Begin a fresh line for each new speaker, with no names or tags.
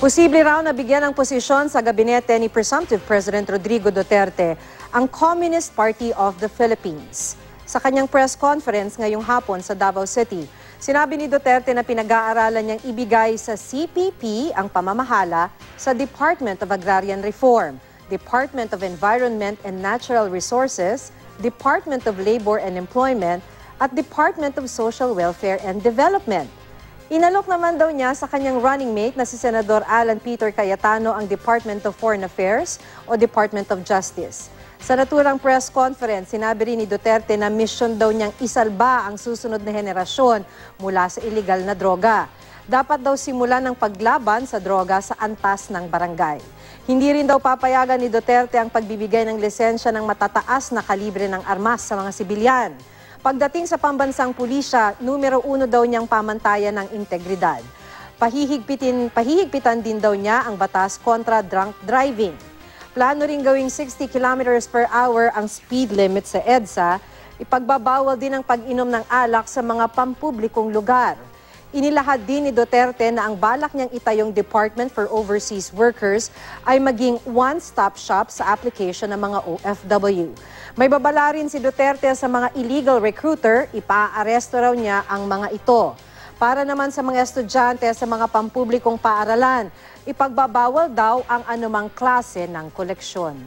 Posible raw na bigyan ng posisyon sa gabinete ni Presumptive President Rodrigo Duterte ang Communist Party of the Philippines. Sa kanyang press conference ngayong hapon sa Davao City, sinabi ni Duterte na pinag-aaralan niyang ibigay sa CPP ang pamamahala sa Department of Agrarian Reform, Department of Environment and Natural Resources, Department of Labor and Employment, at Department of Social Welfare and Development. Inalok naman daw niya sa kanyang running mate na si Senador Alan Peter Cayetano ang Department of Foreign Affairs o Department of Justice. Sa naturang press conference, sinabi rin ni Duterte na mission daw niyang isalba ang susunod na henerasyon mula sa iligal na droga. Dapat daw simulan ng paglaban sa droga sa antas ng barangay. Hindi rin daw papayagan ni Duterte ang pagbibigay ng lisensya ng matataas na kalibre ng armas sa mga sibilyan. Pagdating sa pambansang pulisya, numero 1 daw niyang pamantayan ng integridad. Pahihigpitan din daw niya ang batas kontra drunk driving. Plano rin gawing 60 kilometers per hour ang speed limit sa EDSA. Ipagbabawal din ang pag-inom ng alak sa mga pampublikong lugar. Inilahad din ni Duterte na ang balak niyang itayong Department for Overseas Workers ay maging one-stop shop sa application ng mga OFW. May babala rin si Duterte sa mga illegal recruiter, ipaaresto raw niya ang mga ito. Para naman sa mga estudyante sa mga pampublikong paaralan, ipagbabawal daw ang anumang klase ng koleksyon.